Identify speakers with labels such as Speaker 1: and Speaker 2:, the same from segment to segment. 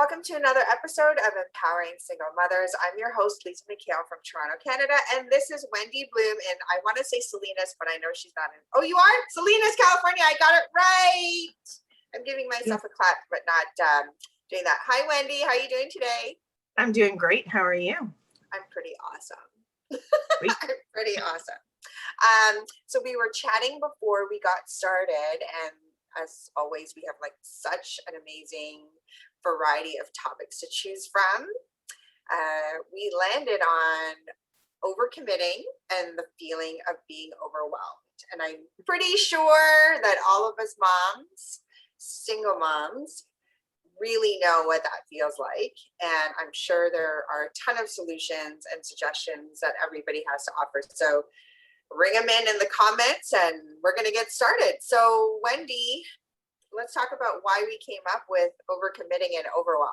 Speaker 1: Welcome to another episode of Empowering Single Mothers. I'm your host, Lisa McHale from Toronto, Canada, and this is Wendy Bloom, and I want to say Salinas, but I know she's not in. Oh, you are? Salinas, California. I got it right. I'm giving myself a clap, but not doing that. Hi, Wendy. How are you doing today?
Speaker 2: I'm doing great. How are you?
Speaker 1: I'm pretty awesome. I'm pretty awesome. So we were chatting before we got started, and as always, we have like such an amazing variety of topics to choose from. We landed on overcommitting and the feeling of being overwhelmed. And I'm pretty sure that all of us moms, single moms, really know what that feels like. And I'm sure there are a ton of solutions and suggestions that everybody has to offer. So bring them in the comments and we're going to get started. So Wendy, let's talk about why we came up with overcommitting and overwhelmed.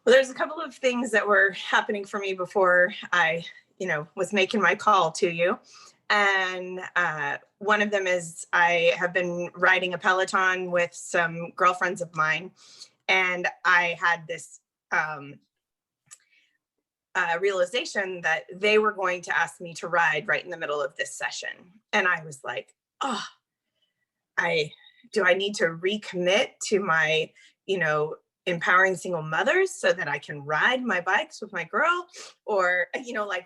Speaker 2: Well, there's a couple of things that were happening for me before I, was making my call to you. And one of them is I have been riding a Peloton with some girlfriends of mine. And I had this realization that they were going to ask me to ride right in the middle of this session. And I was like, do I need to recommit to my, empowering single mothers so that I can ride my bikes with my girl? Or,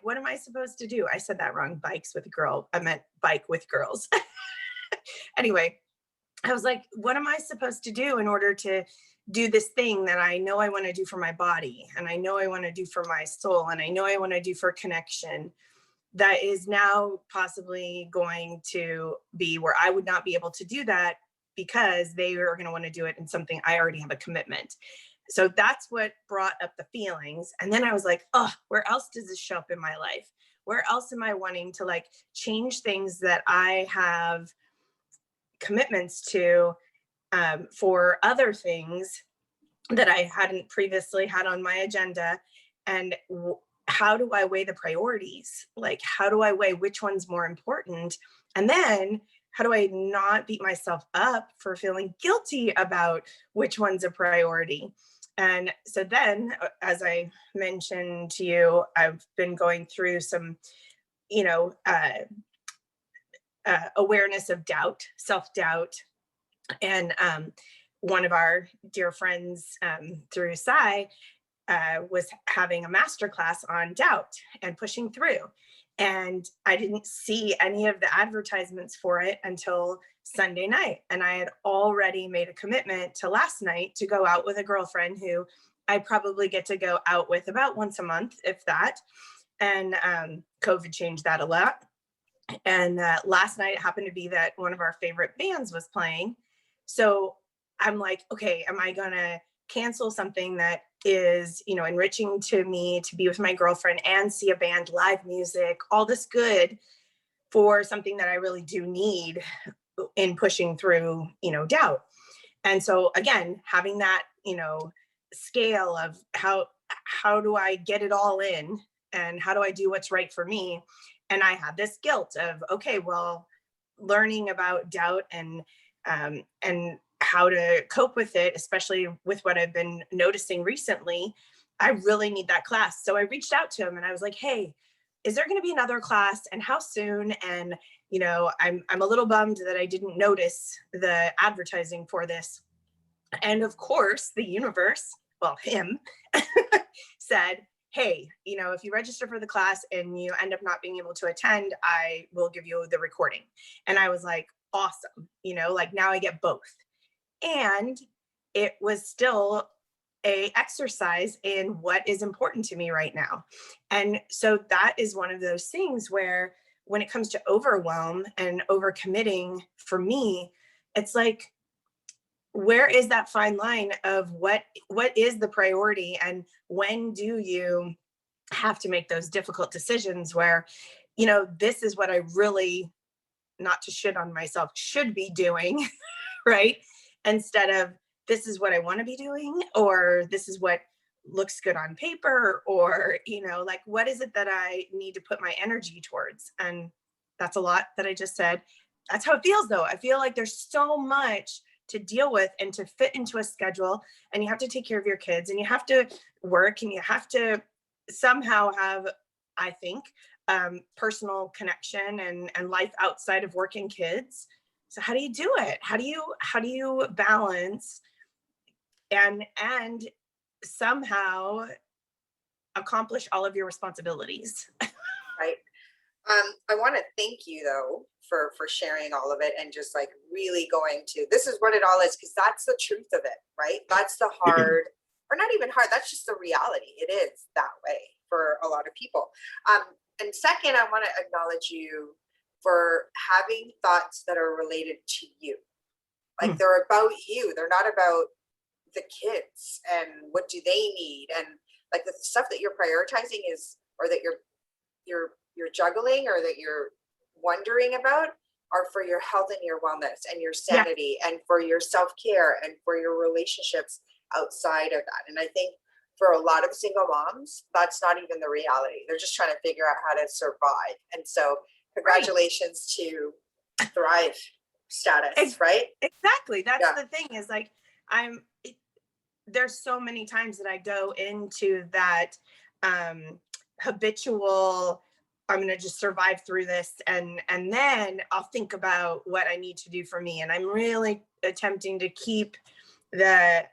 Speaker 2: what am I supposed to do? I said that wrong, bikes with a girl. I meant bike with girls. Anyway, I was like, what am I supposed to do in order to do this thing that I know I want to do for my body, and I know I want to do for my soul, and I know I want to do for connection, that is now possibly going to be where I would not be able to do that because they are going to want to do it in something I already have a commitment. So that's what brought up the feelings. And then I was like, where else does this show up in my life? Where else am I wanting to change things that I have commitments to for other things that I hadn't previously had on my agenda? And how do I weigh the priorities? How do I weigh which one's more important? And then how do I not beat myself up for feeling guilty about which one's a priority? And so then, as I mentioned to you, I've been going through some, awareness of doubt, self-doubt. And one of our dear friends through Sai was having a masterclass on doubt and pushing through. And I didn't see any of the advertisements for it until Sunday night. And I had already made a commitment to last night to go out with a girlfriend who I probably get to go out with about once a month, if that. And COVID changed that a lot. And last night it happened to be that one of our favorite bands was playing. So I'm like, okay, am I going to cancel something that is, enriching to me to be with my girlfriend and see a band, live music, all this good, for something that I really do need in pushing through, doubt? And so again, having that, scale of how do I get it all in, and how do I do what's right for me? And I had this guilt of, okay, well, learning about doubt and how to cope with it, especially with what I've been noticing recently, I really need that class. So I reached out to him and I was like, hey, is there going to be another class, and how soon? And, I'm a little bummed that I didn't notice the advertising for this. And of course, the universe, well, him said, hey, if you register for the class and you end up not being able to attend, I will give you the recording. And I was like, awesome. Now I get both. And it was still a exercise in what is important to me right now. And so that is one of those things where when it comes to overwhelm and overcommitting, for me, it's like, where is that fine line of what is the priority, and when do you have to make those difficult decisions where, this is what I really, not to shit on myself, should be doing, right? Instead of, this is what I want to be doing, or this is what looks good on paper, or, what is it that I need to put my energy towards? And that's a lot that I just said. That's how it feels though. I feel like there's so much to deal with and to fit into a schedule, and you have to take care of your kids, and you have to work, and you have to somehow have, I think, personal connection and life outside of work and kids. So how do you do it? How do you balance and somehow accomplish all of your responsibilities?
Speaker 1: Right. I want to thank you though for sharing all of it, and just like really going to, this is what it all is, because that's the truth of it, right? That's the hard, or not even hard, that's just the reality. It is that way for a lot of people. And second, I want to acknowledge you for having thoughts that are related to you. Like they're about you. They're not about the kids and what do they need, and like the stuff that you're prioritizing is, or that you're juggling, or that you're wondering about, are for your health and your wellness and your sanity, and for your self-care and for your relationships outside of that. And I think for a lot of single moms, that's not even the reality. They're just trying to figure out how to survive. And so congratulations to Thrive status, right?
Speaker 2: Exactly. That's the thing, is like, there's so many times that I go into that habitual, I'm going to just survive through this, and then I'll think about what I need to do for me. And I'm really attempting to keep the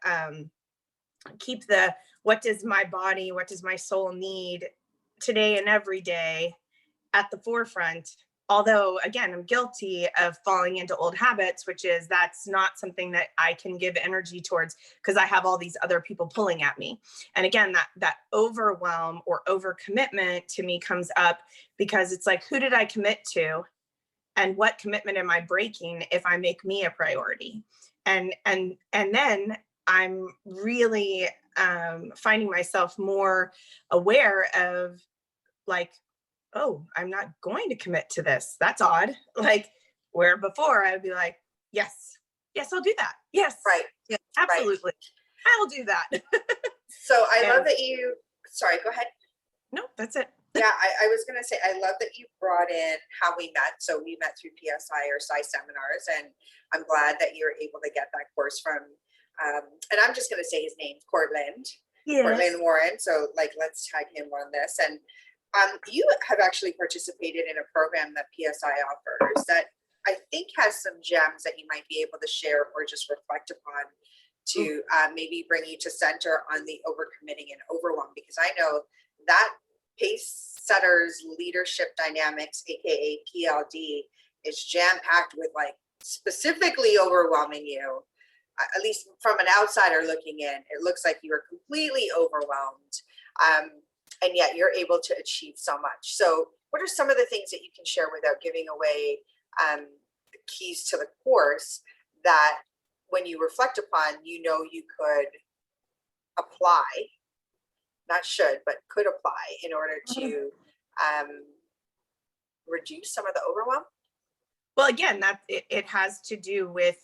Speaker 2: what does my body, what does my soul need today and every day at the forefront. Although, again, I'm guilty of falling into old habits, which is, that's not something that I can give energy towards, because I have all these other people pulling at me. And again, that overwhelm or overcommitment to me comes up, because it's like, who did I commit to? And what commitment am I breaking if I make me a priority? And then I'm really finding myself more aware of, like, oh, I'm not going to commit to this. That's odd. Like, where before I would be like, yes, I'll do that. Yes.
Speaker 1: Right.
Speaker 2: Yeah, absolutely. Right. I'll do that.
Speaker 1: So I love that you, sorry, go ahead.
Speaker 2: No, that's it.
Speaker 1: Yeah, I was going to say, I love that you brought in how we met. So we met through PSI or PSI seminars, and I'm glad that you're able to get that course from, and I'm just going to say his name, Cortland Warren. So like, let's tag him on this. And you have actually participated in a program that PSI offers that I think has some gems that you might be able to share or just reflect upon to maybe bring you to center on the overcommitting and overwhelm, because I know that pace setters leadership dynamics, aka PLD, is jam-packed with like specifically overwhelming you. At least from an outsider looking in, it looks like you are completely overwhelmed. And yet you're able to achieve so much. So what are some of the things that you can share without giving away the keys to the course, that when you reflect upon, you know, you could apply, not should, but could apply in order to reduce some of the overwhelm?
Speaker 2: Well, again, that it has to do with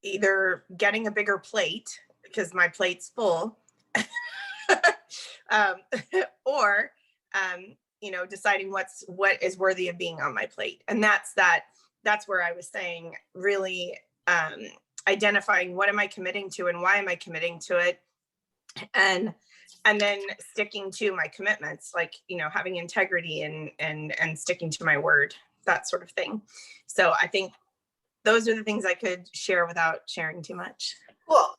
Speaker 2: either getting a bigger plate, because my plate's full, or deciding what is worthy of being on my plate. And that's where I was saying, really identifying what am I committing to and why am I committing to it, and then sticking to my commitments, like having integrity and sticking to my word, that sort of thing. So I think those are the things I could share without sharing too much.
Speaker 1: Cool.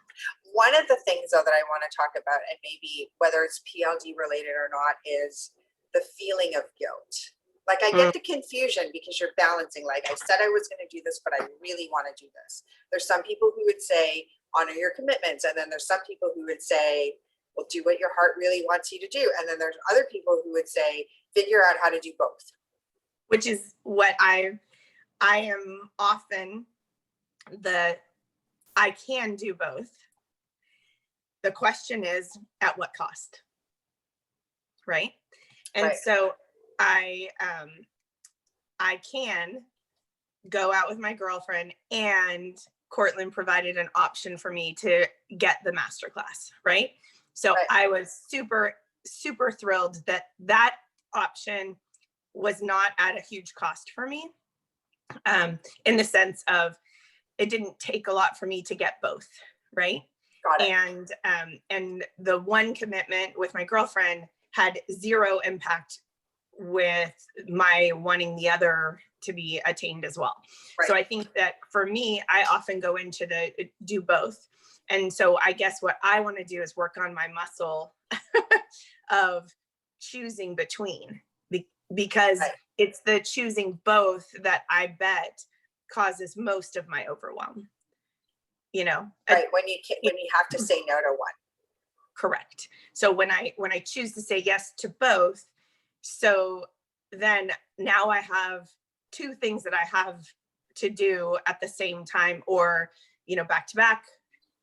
Speaker 1: One of the things though that I want to talk about, and maybe whether it's PLD related or not, is the feeling of guilt. Like I get the confusion, because you're balancing, like I said I was going to do this, but I really want to do this. There's some people who would say honor your commitments, and then there's some people who would say, well, do what your heart really wants you to do, and then there's other people who would say figure out how to do both.
Speaker 2: Which is what I am often I can do both. The question is, at what cost? Right? And so I can go out with my girlfriend, and Cortland provided an option for me to get the masterclass, right? So I was super, super thrilled that option was not at a huge cost for me, in the sense of it didn't take a lot for me to get both, right?
Speaker 1: Got it.
Speaker 2: And the one commitment with my girlfriend had zero impact with my wanting the other to be attained as well.
Speaker 1: Right.
Speaker 2: So I think that for me, I often go into the do both. And so I guess what I want to do is work on my muscle of choosing between, because
Speaker 1: Right.
Speaker 2: it's the choosing both that I bet causes most of my overwhelm. You know,
Speaker 1: Right. When you have to say no to one.
Speaker 2: correct. So when I choose to say yes to both, so then now I have two things that I have to do at the same time, or, you know, back to back,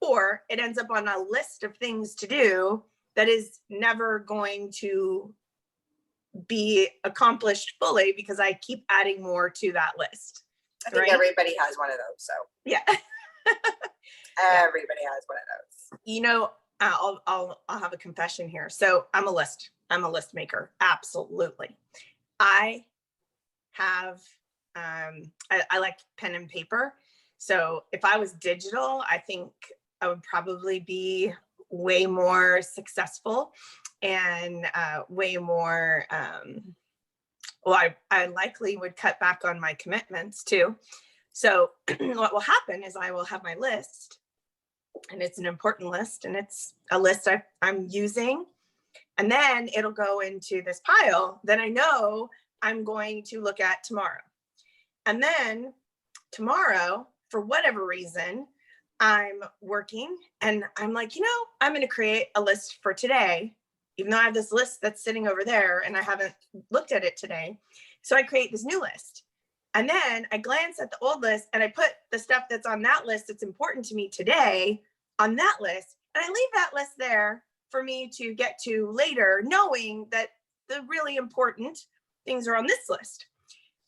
Speaker 2: or it ends up on a list of things to do that is never going to be accomplished fully because I keep adding more to that list.
Speaker 1: I think everybody has one of those. So
Speaker 2: yeah.
Speaker 1: everybody has one of those.
Speaker 2: You know, I'll have a confession here. So I'm a list maker. Absolutely. I have I like pen and paper. So if I was digital, I think I would probably be way more successful and way more well, I likely would cut back on my commitments too. So what will happen is I will have my list, and it's an important list, and it's a list I'm using. And then it'll go into this pile that I know I'm going to look at tomorrow. And then tomorrow, for whatever reason, I'm working and I'm like, you know, I'm going to create a list for today, even though I have this list that's sitting over there and I haven't looked at it today. So I create this new list. And then I glance at the old list and I put the stuff that's on that list that's important to me today on that list. And I leave that list there for me to get to later, knowing that the really important things are on this list.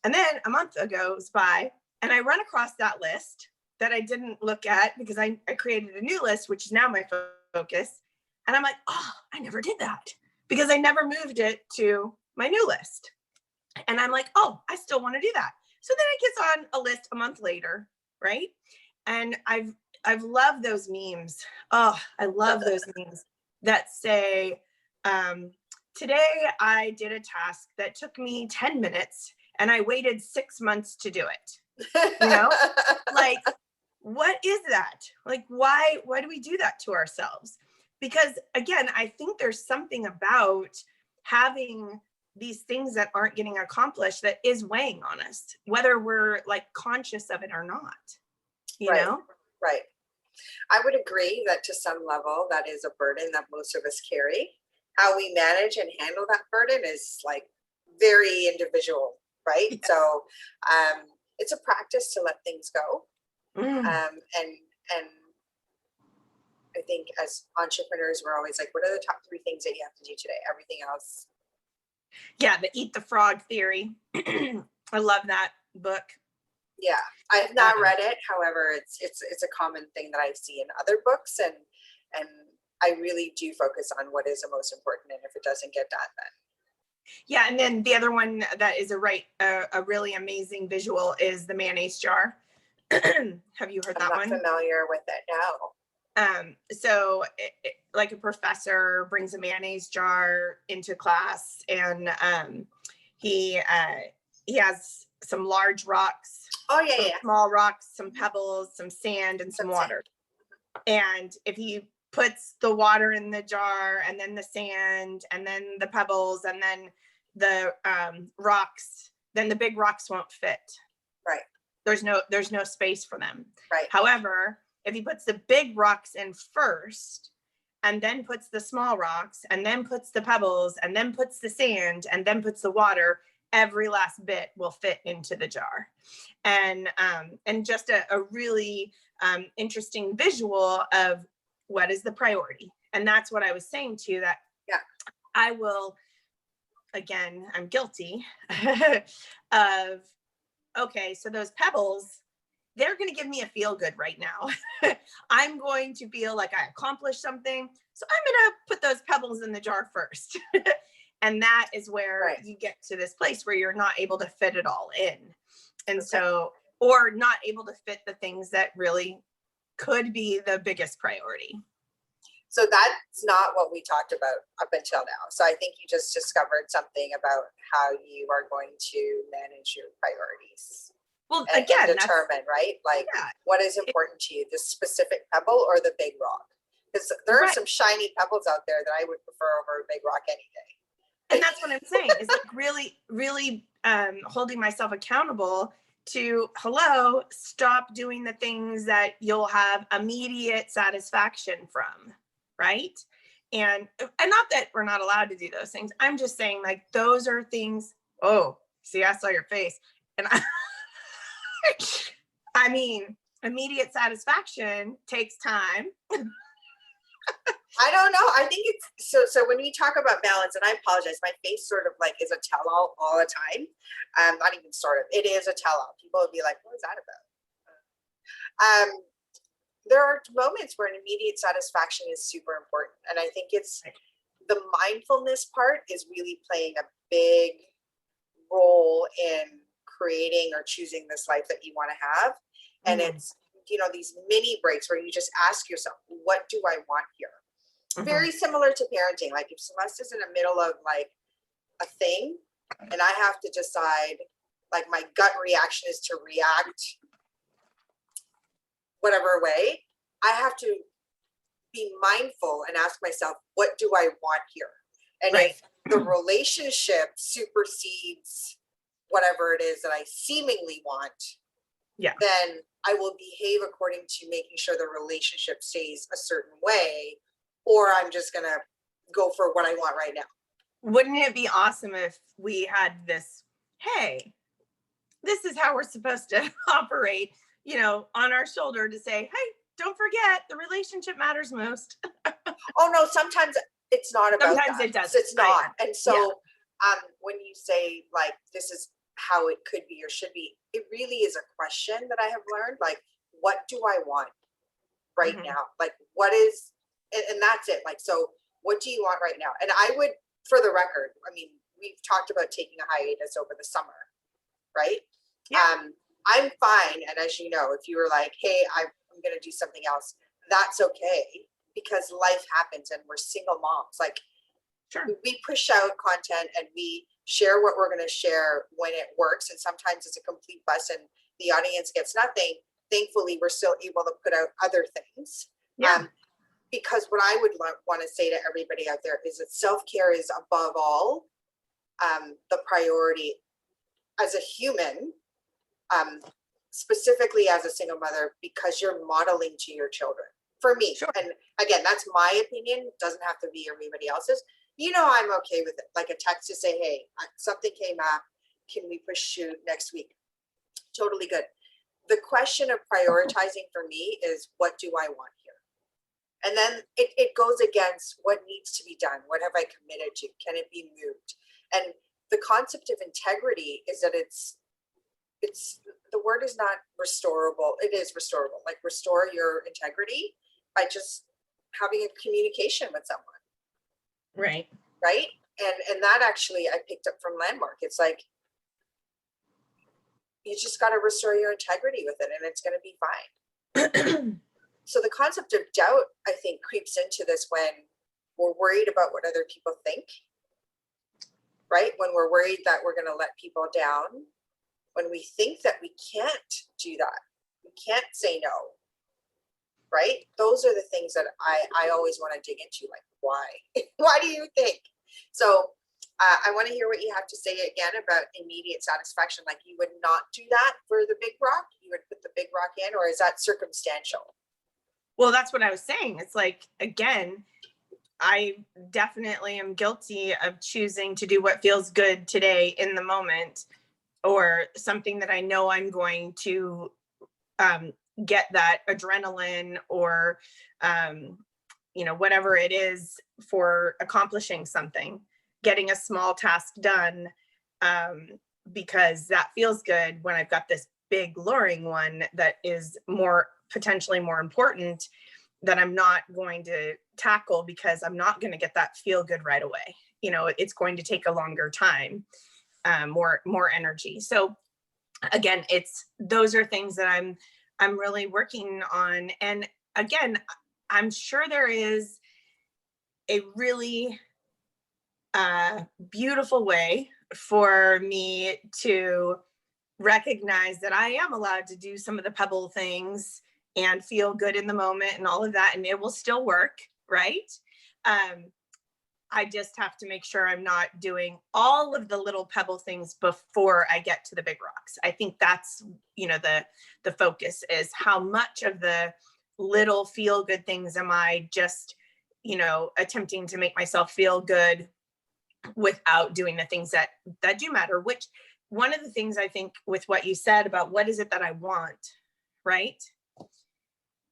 Speaker 2: And then a month goes by and I run across that list that I didn't look at because I created a new list, which is now my focus. And I'm like, oh, I never did that because I never moved it to my new list. And I'm like, oh, I still want to do that. So then it gets on a list a month later, right? And I've loved those memes. Oh, I love those memes that say, today I did a task that took me 10 minutes and I waited 6 months to do it. You know, like, what is that? Like, why do we do that to ourselves? Because again, I think there's something about having these things that aren't getting accomplished that is weighing on us, whether we're like conscious of it or not, you know?
Speaker 1: Right. I would agree that to some level, that is a burden that most of us carry. How we manage and handle that burden is like very individual, right? Yeah. So it's a practice to let things go. And I think as entrepreneurs, we're always like, what are the top 3 things that you have to do today? Everything else.
Speaker 2: Yeah, the eat the frog theory. I love that book.
Speaker 1: Yeah, I have not read it. However, it's a common thing that I see in other books, and I really do focus on what is the most important, and if it doesn't get done, then.
Speaker 2: Yeah, and then the other one that is a really amazing visual is the mayonnaise jar. Have you heard that one?
Speaker 1: I'm not familiar with it, no.
Speaker 2: So like a professor brings a mayonnaise jar into class, and he has some large rocks.
Speaker 1: Oh yeah.
Speaker 2: Small rocks, some pebbles, some sand, and some water. And if he puts the water in the jar, and then the sand, and then the pebbles, and then the rocks, then the big rocks won't fit.
Speaker 1: Right.
Speaker 2: There's no space for them.
Speaker 1: Right.
Speaker 2: However, if he puts the big rocks in first, and then puts the small rocks, and then puts the pebbles, and then puts the sand, and then puts the water, every last bit will fit into the jar. And just a really interesting visual of what is the priority. And that's what I was saying to you, that I will, again, I'm guilty of, okay, so those pebbles, they're going to give me a feel good right now. I'm going to feel like I accomplished something. So I'm going to put those pebbles in the jar first. And that is where you get to this place where you're not able to fit it all in. And so or not able to fit the things that really could be the biggest priority.
Speaker 1: So that's not what we talked about up until now. So I think you just discovered something about how you are going to manage your priorities.
Speaker 2: Well,
Speaker 1: and
Speaker 2: again,
Speaker 1: determine, right? Like,
Speaker 2: yeah,
Speaker 1: what is important to you, the specific pebble or the big rock? Because there are some shiny pebbles out there that I would prefer over a big rock any day.
Speaker 2: And that's what I'm saying, is like really holding myself accountable to, hello, stop doing the things that you'll have immediate satisfaction from, right? And not that we're not allowed to do those things. I'm just saying, like, those are things. Oh, see, I saw your face. And I mean, immediate satisfaction takes time.
Speaker 1: I don't know. I think it's so when we talk about balance, and I apologize, my face sort of like is a tell-all all the time. Not even sort of, it is a tell-all. People will be like, what is that about? There are moments where an immediate satisfaction is super important. And I think it's the mindfulness part is really playing a big role in creating or choosing this life that you want to have. And it's, these mini breaks where you just ask yourself, what do I want here? Very similar to parenting. Like if Celeste is in the middle of like a thing and I have to decide, like my gut reaction is to react whatever way, I have to be mindful and ask myself, what do I want here? And if the relationship supersedes whatever it is that I seemingly want, then I will behave according to making sure the relationship stays a certain way, or I'm just going to go for what I want right now.
Speaker 2: Wouldn't it be awesome if we had this, hey, this is how we're supposed to operate, on our shoulder to say, hey, don't forget the relationship matters most.
Speaker 1: Oh no, sometimes it's not about
Speaker 2: sometimes
Speaker 1: that.
Speaker 2: It does.
Speaker 1: It's not. And so when you say like, this is how it could be or should be, it really is a question that I have learned. Like, what do I want right now? Like, what is, and that's it. Like, so what do you want right now? And I would, for the record, I mean, we've talked about taking a hiatus over the summer, right? I'm fine. And as you know, if you were like, hey, I'm going to do something else, that's okay, because life happens and we're single moms. Like, we push out content and we share what we're going to share when it works. And sometimes it's a complete bust and the audience gets nothing. Thankfully, we're still able to put out other things. Because what I would want to say to everybody out there is that self-care is above all the priority as a human, specifically as a single mother, because you're modeling to your children. For me, and again, that's my opinion. It doesn't have to be everybody else's. I'm okay with it. Like a text to say, hey, something came up. Can we push you next week? Totally good. The question of prioritizing for me is, what do I want here? And then it goes against what needs to be done. What have I committed to? Can it be moved? And the concept of integrity is that it's the word is not restorable. It is restorable. Like, restore your integrity by just having a communication with someone. Right. And that actually I picked up from Landmark. It's like, you just got to restore your integrity with it and it's going to be fine. So the concept of doubt, I think, creeps into this when we're worried about what other people think, right? When we're worried that we're going to let people down, when we think that we can't do that, we can't say no, right? Those are the things that I always want to dig into, like, why? Why do you think? So I want to hear what you have to say again about immediate satisfaction. Like, you would not do that for the big rock? You would put the big rock in, or is that circumstantial?
Speaker 2: Well, that's what I was saying. It's like, again, I definitely am guilty of choosing to do what feels good today in the moment, or something that I know I'm going to get that adrenaline or, whatever it is for accomplishing something, getting a small task done, because that feels good when I've got this big luring one that is potentially more important, that I'm not going to tackle because I'm not going to get that feel good right away. It's going to take a longer time, more energy. So again, those are things that I'm really working on. And again, I'm sure there is a really beautiful way for me to recognize that I am allowed to do some of the pebble things and feel good in the moment and all of that, and it will still work, right? I just have to make sure I'm not doing all of the little pebble things before I get to the big rocks. I think that's, the focus is how much of the little feel good things am I just, attempting to make myself feel good without doing the things that do matter. Which, one of the things I think with what you said about what is it that I want, right?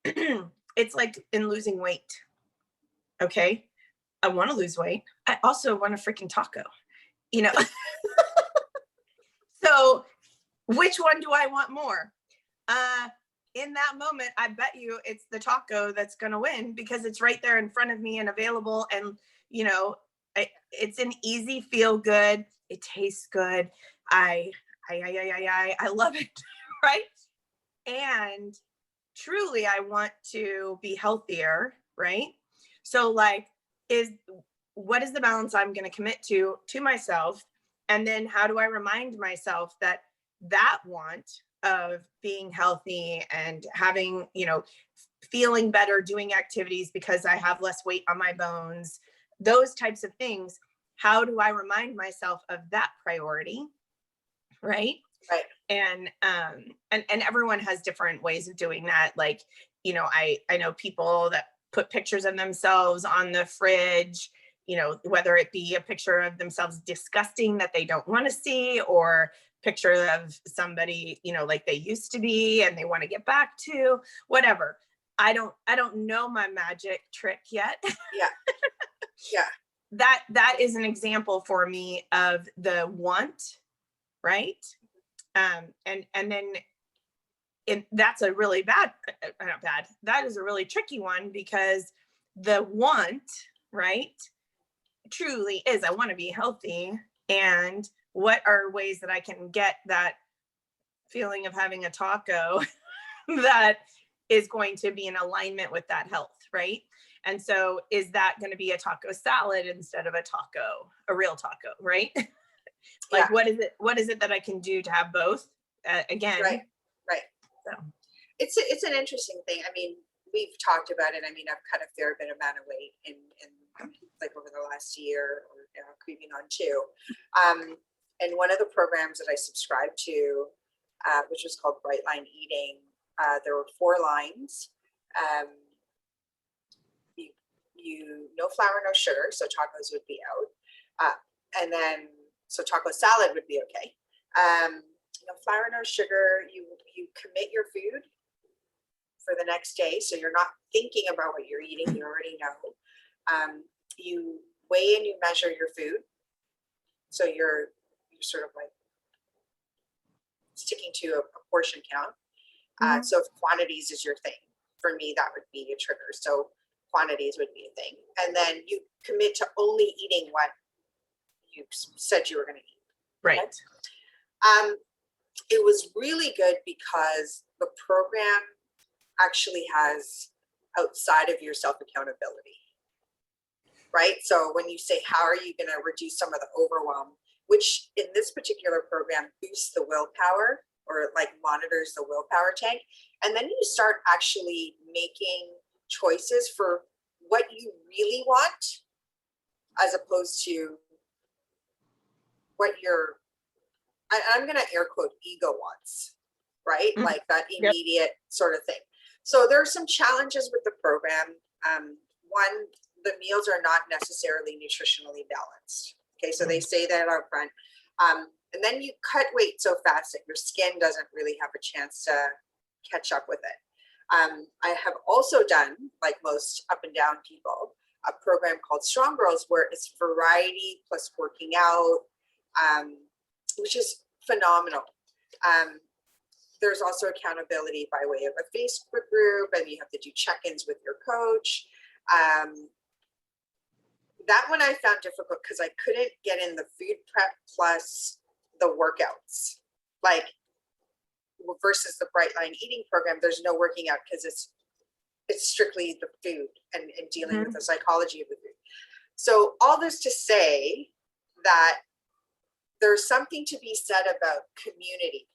Speaker 2: It's like in losing weight. Okay. I want to lose weight. I also want a freaking taco, So which one do I want more? In that moment, I bet you it's the taco that's going to win, because it's right there in front of me and available. And, it's an easy feel good. It tastes good. I love it. Right. And truly, I want to be healthier. Right. So like, what is the balance I'm going to commit to myself? And then how do I remind myself that want of being healthy and having, feeling better, doing activities because I have less weight on my bones, those types of things. How do I remind myself of that priority? Right.
Speaker 1: Right.
Speaker 2: And everyone has different ways of doing that. Like, I know people that put pictures of themselves on the fridge, whether it be a picture of themselves disgusting that they don't want to see, or picture of somebody, like they used to be and they want to get back to, whatever. I don't know my magic trick yet.
Speaker 1: Yeah. Yeah.
Speaker 2: That is an example for me of the want, right? And then that's a really not bad. That is a really tricky one, because the want, right, truly is, I want to be healthy. And what are ways that I can get that feeling of having a taco that is going to be in alignment with that health, right? And so is that going to be a taco salad instead of a real taco, right? Like,
Speaker 1: yeah.
Speaker 2: what is it that I can do to have both? Again.
Speaker 1: Right.
Speaker 2: So
Speaker 1: It's an interesting thing. I mean, we've talked about it. I mean, I've cut a fair bit amount of weight in like over the last year, or creeping on 2. And one of the programs that I subscribed to, which was called Bright Line Eating, there were 4 lines. You no flour, no sugar, so tacos would be out. And then, so taco salad would be okay. No flour, no sugar. You commit your food for the next day, so you're not thinking about what you're eating. You already know. You weigh and you measure your food, so you're sort of like sticking to a portion count. So if quantities is your thing, for me that would be a trigger. So quantities would be a thing, and then you commit to only eating what you said you were going to eat.
Speaker 2: Right.
Speaker 1: Okay? It was really good because the program actually has outside of your self accountability, right? So when you say, how are you going to reduce some of the overwhelm, which in this particular program boosts the willpower, or like monitors the willpower tank. And then you start actually making choices for what you really want, as opposed to what I'm going to air quote ego wants, right?
Speaker 2: Mm-hmm.
Speaker 1: Like that immediate sort of thing. So there are some challenges with the program. One, the meals are not necessarily nutritionally balanced. Okay, so they say that up front. And then you cut weight so fast that your skin doesn't really have a chance to catch up with it. I have also done, like most up and down people, a program called Strong Girls, where it's variety plus working out, which is phenomenal. There's also accountability by way of a Facebook group, and you have to do check-ins with your coach. That one I found difficult because I couldn't get in the food prep plus the workouts. Like, versus the Bright Line Eating program, there's no working out because it's strictly the food and dealing with the psychology of the food. So all this to say that there's something to be said about community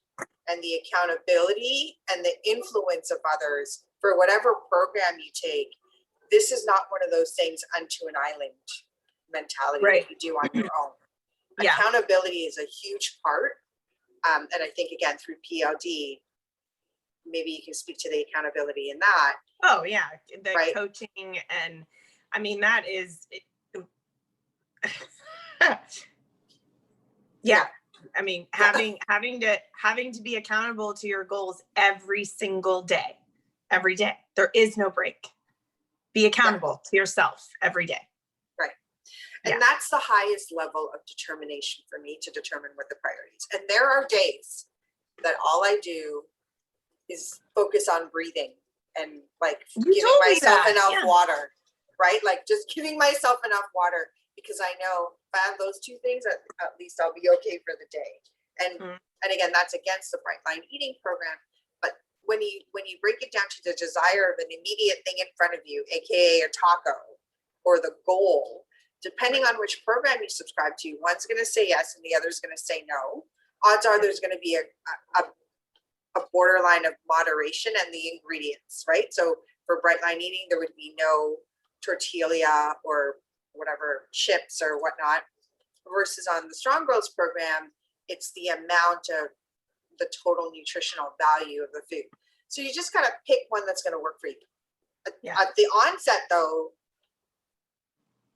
Speaker 1: and the accountability and the influence of others for whatever program you take. This is not one of those things unto an island mentality that you do on your own. Accountability is a huge part. And I think, again, through PLD, maybe you can speak to the accountability in that.
Speaker 2: Oh, yeah. The coaching. And I mean, that is, I mean, having to be accountable to your goals every single day, every day. There is no break. Be accountable to yourself every day.
Speaker 1: Right. And that's the highest level of determination for me, to determine what the priorities. And there are days that all I do is focus on breathing and like giving myself enough water, right? Like just giving myself enough water, because I know if I have those two things, at least I'll be okay for the day. And again, that's against the Bright Line Eating program. But when you break it down to the desire of an immediate thing in front of you, aka a taco, or the goal, depending on which program you subscribe to, one's going to say yes and the other's going to say no. Odds are there's going to be a borderline of moderation and the ingredients, right? So for Bright Line Eating, there would be no tortilla or whatever chips or whatnot, versus on the Strong Girls program, it's the amount of the total nutritional value of the food. So you just gotta pick one that's going to work for you. At the onset, though,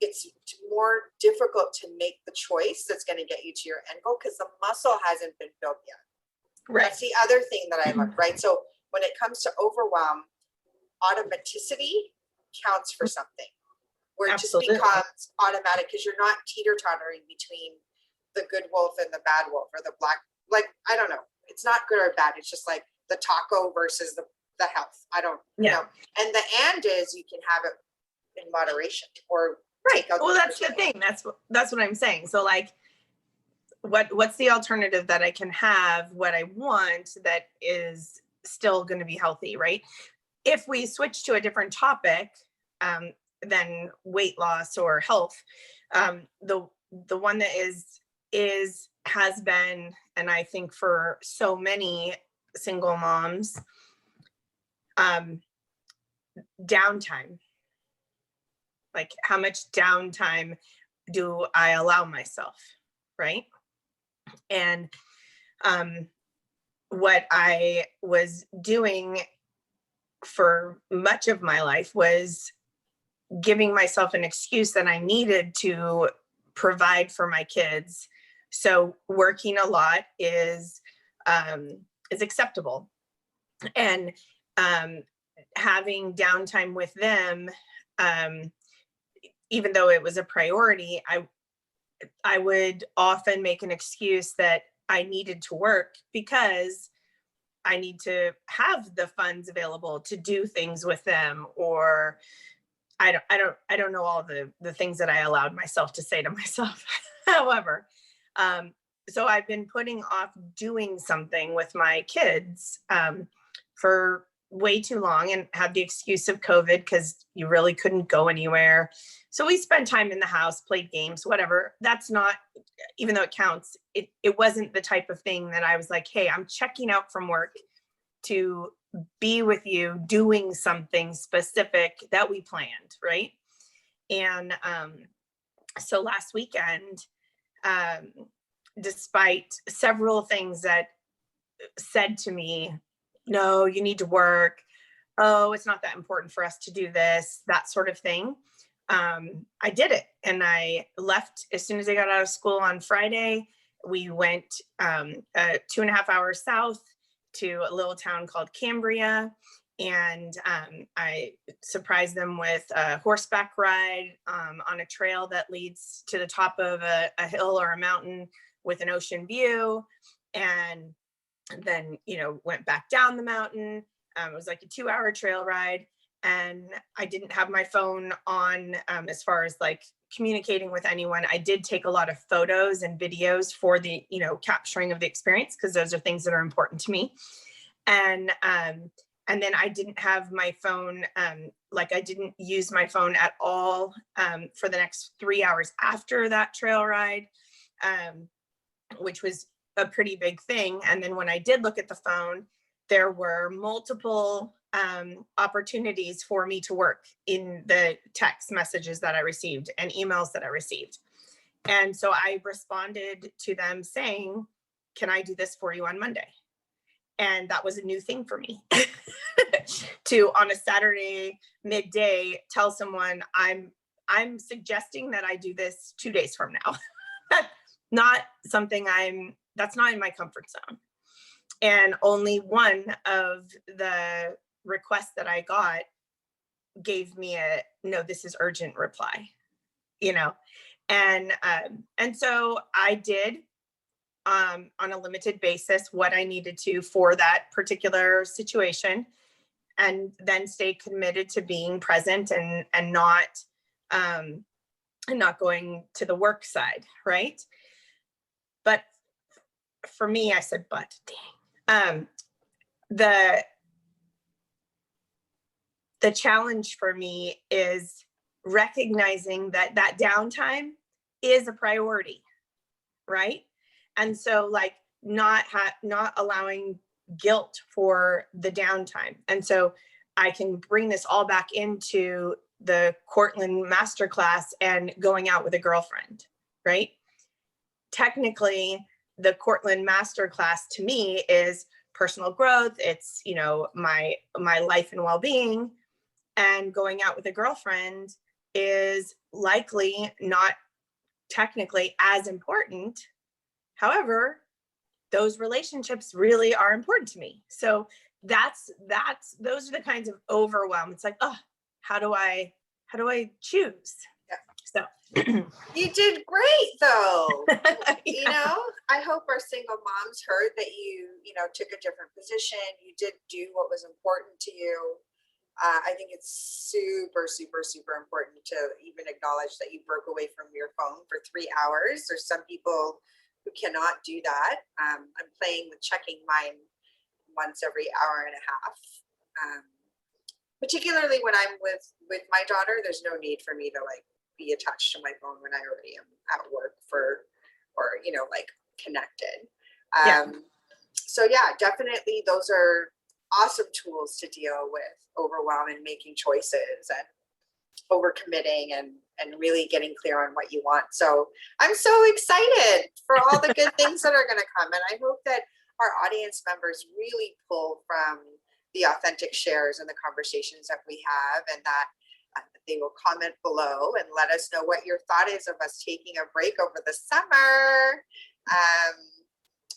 Speaker 1: it's more difficult to make the choice that's going to get you to your end goal because the muscle hasn't been built yet. Right. That's the other thing that I love, right? So when it comes to overwhelm, automaticity counts for something, where it just becomes automatic because you're not teeter-tottering between the good wolf and the bad wolf, or the black, like, I don't know. It's not good or bad. It's just like the taco versus the health. I don't know. And the and is you can have it in moderation or
Speaker 2: well, that's the thing. That's what I'm saying. So like, what's the alternative that I can have what I want that is still going to be healthy, right? If we switch to a different topic than weight loss or health, the one that has been, and I think for so many single moms, downtime. Like, how much downtime do I allow myself, right? And what I was doing for much of my life was giving myself an excuse that I needed to provide for my kids. So working a lot is acceptable, and having downtime with them, even though it was a priority, I would often make an excuse that I needed to work because I need to have the funds available to do things with them, or I don't know all the things that I allowed myself to say to myself. However, so I've been putting off doing something with my kids for way too long, and had the excuse of COVID because you really couldn't go anywhere. So we spent time in the house, played games, whatever. That's not, even though it counts, it wasn't the type of thing that I was like, hey, I'm checking out from work to be with you doing something specific that we planned, right? And so last weekend, despite several things that said to me, no, you need to work. Oh, it's not that important for us to do this, that sort of thing. I did it, and I left as soon as I got out of school on Friday. We went 2.5 hours south to a little town called Cambria, and I surprised them with a horseback ride on a trail that leads to the top of a hill or a mountain with an ocean view, and then went back down the mountain. It was like a 2-hour trail ride, and I didn't have my phone on as far as like communicating with anyone. I did take a lot of photos and videos for the capturing of the experience, because those are things that are important to me. And then I didn't have my phone, like I didn't use my phone at all for the next 3 hours after that trail ride, which was a pretty big thing. And then when I did look at the phone, there were multiple opportunities for me to work in the text messages that I received and emails that I received. And so I responded to them saying, can I do this for you on Monday? And that was a new thing for me to, on a Saturday midday, tell someone I'm suggesting that I do this 2 days from now. Not something that's not in my comfort zone. And only one of the requests that I got gave me a no, this is urgent reply, and so I did on a limited basis what I needed to for that particular situation, and then stay committed to being present and not going to the work side, right? But for me, I said, but dang, the challenge for me is recognizing that downtime is a priority, right? And so like not allowing guilt for the downtime. And so I can bring this all back into the Cortland masterclass and going out with a girlfriend, right? Technically, the Cortland masterclass to me is personal growth. It's, my life and well-being. And going out with a girlfriend is likely not technically as important. However, those relationships really are important to me. So those are the kinds of overwhelm. It's like, oh, how do I choose?
Speaker 1: Yeah.
Speaker 2: So
Speaker 1: you did great though.
Speaker 2: Yeah.
Speaker 1: I hope our single moms heard that you took a different position. You did do what was important to you. I think it's super, super, super important to even acknowledge that you broke away from your phone for 3 hours. There's some people who cannot do that. I'm playing with checking mine once every hour and a half. Particularly when I'm with my daughter, there's no need for me to like be attached to my phone when I already am at work or like connected. So yeah, definitely those are awesome tools to deal with overwhelm and making choices and overcommitting and really getting clear on what you want. So I'm so excited for all the good things that are going to come. And I hope that our audience members really pull from the authentic shares and the conversations that we have, and that they will comment below and let us know what your thought is of us taking a break over the summer.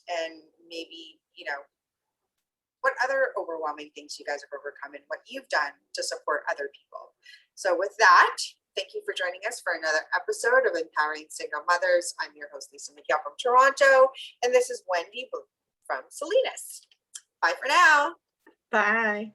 Speaker 1: And maybe, what other overwhelming things you guys have overcome and what you've done to support other people. So with that, thank you for joining us for another episode of Empowering Single Mothers. I'm your host, Lisa McGill from Toronto, and this is Wendy from Salinas. Bye for now.
Speaker 2: Bye.